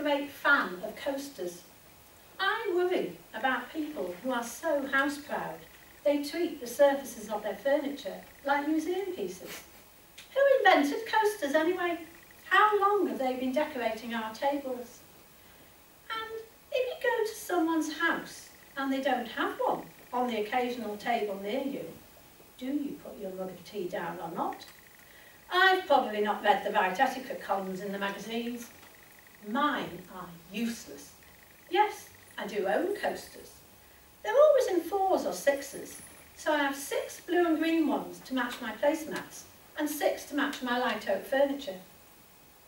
great fan of coasters. I worry about people who are so house-proud they treat the surfaces of their furniture like museum pieces. Who invented coasters anyway? How long have they been decorating our tables? And if you go to someone's house and they don't have one on the occasional table near you, do you put your mug of tea down or not? I've probably not read the right etiquette columns in the magazines. Mine are useless. Yes, I do own coasters. They're always in 4s or 6s, so I have 6 blue and green ones to match my placemats and 6 to match my light oak furniture.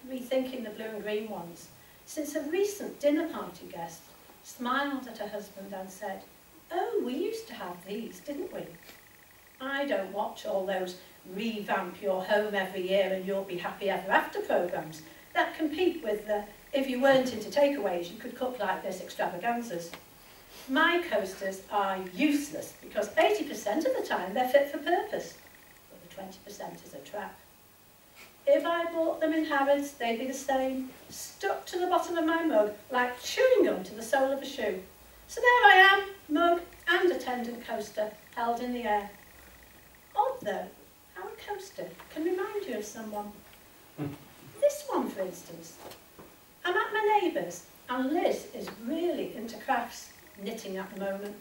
Rethinking the blue and green ones, since a recent dinner party guest smiled at her husband and said, "Oh, we used to have these, didn't we?" I don't watch all those revamp your home every year and you'll be happy ever after programmes that compete with the if you weren't into takeaways you could cook like this extravaganzas. My coasters are useless because 80% of the time they're fit for purpose, but the 20% is a trap. If I bought them in Harrods, they'd be the same, stuck to the bottom of my mug like chewing gum to the sole of a shoe. So there I am, mug and attendant coaster held in the air. Odd though, how a coaster can remind you of someone. This one, for instance. I'm at my neighbour's and Liz is really into crafts, knitting at the moment.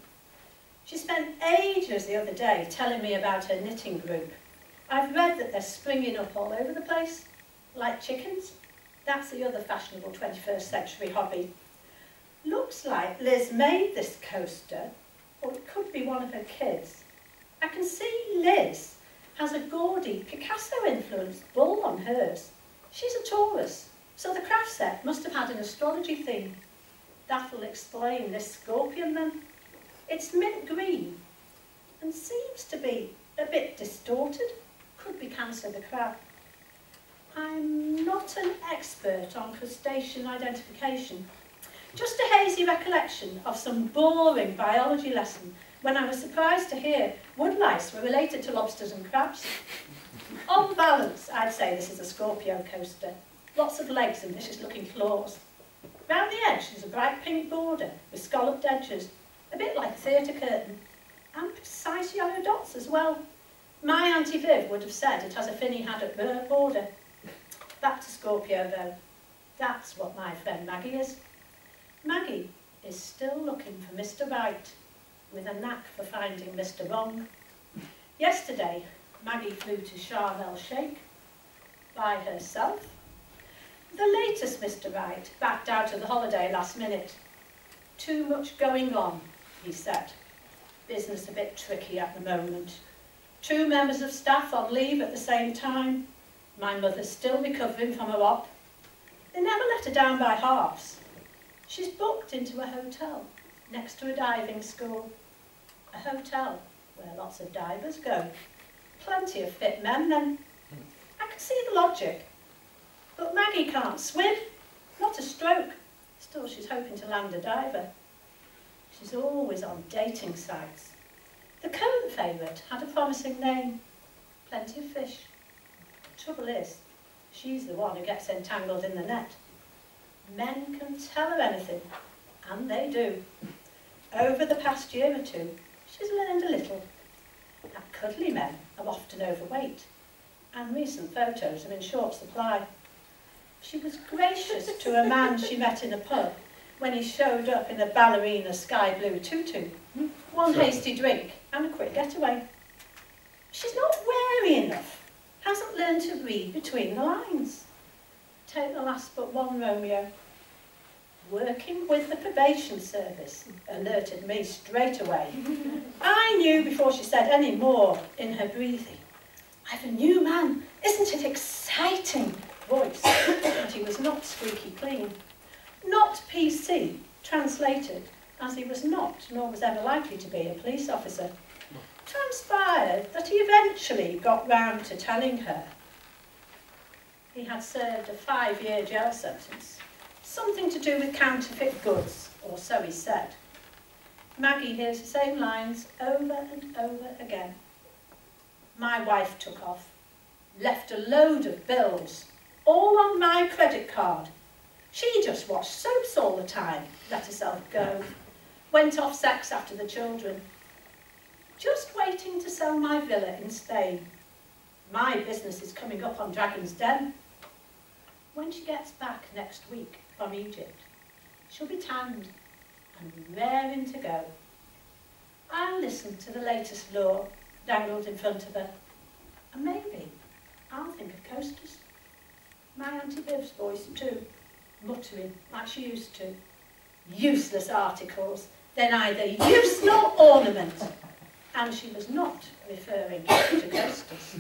She spent ages the other day telling me about her knitting group. I've read that they're springing up all over the place, like chickens. That's the other fashionable 21st century hobby. Looks like Liz made this coaster, or it could be one of her kids. I can see Liz has a gaudy Picasso-influenced bull on hers. She's a Taurus, so the craft set must have had an astrology theme. That'll explain this scorpion then. It's mint green and seems to be a bit distorted. Could be Cancer the crab. I'm not an expert on crustacean identification. Just a hazy recollection of some boring biology lesson when I was surprised to hear woodlice were related to lobsters and crabs. On balance, I'd say this is a Scorpio coaster. Lots of legs and vicious-looking claws. Round the edge is a bright pink border with scalloped edges, a bit like a theatre curtain, and precise yellow dots as well. My Auntie Viv would have said it has a finny haddock border. Back to Scorpio though. That's what my friend Maggie is. Maggie is still looking for Mr. Right, with a knack for finding Mr. Wrong. Yesterday, Maggie flew to Sharm el-Sheikh by herself. The latest Mr. Right backed out of the holiday last minute. Too much going on, he said. Business a bit tricky at the moment. 2 members of staff on leave at the same time. My mother's still recovering from her op. They never let her down by halves. She's booked into a hotel next to a diving school. A hotel where lots of divers go. Plenty of fit men then. I can see the logic. But Maggie can't swim. Not a stroke. Still, she's hoping to land a diver. She's always on dating sites. The current favourite had a promising name. Plenty of fish. Trouble is, she's the one who gets entangled in the net. Men can tell her anything, and they do. Over the past year or 2, she's learned a little. That cuddly men are often overweight, and recent photos are in short supply. She was gracious to a man she met in a pub when he showed up in a ballerina sky blue tutu. 1 hasty drink and a quick getaway. She's not wary enough, hasn't learned to read between the lines. Take the last but one Romeo. Working with the probation service alerted me straight away. I knew before she said any more in her breathing. I've a new man, isn't it exciting? Voice, but he was not squeaky clean. Not PC, translated, as he was not, nor was ever likely to be, a police officer. Transpired that he eventually got round to telling her he had served a 5-year jail sentence. Something to do with counterfeit goods, or so he said. Maggie hears the same lines over and over again. My wife took off, left a load of bills, all on my credit card. She just watched soaps all the time, let herself go, went off sex after the children. Just waiting to sell my villa in Spain. My business is coming up on Dragon's Den. When she gets back next week from Egypt, she'll be tanned and raring to go. I'll listen to the latest law dangled in front of her, and maybe I'll think of coasters. My Auntie Viv's voice too, muttering like she used to. Useless articles, they're neither use nor ornament. And she was not referring to coasters.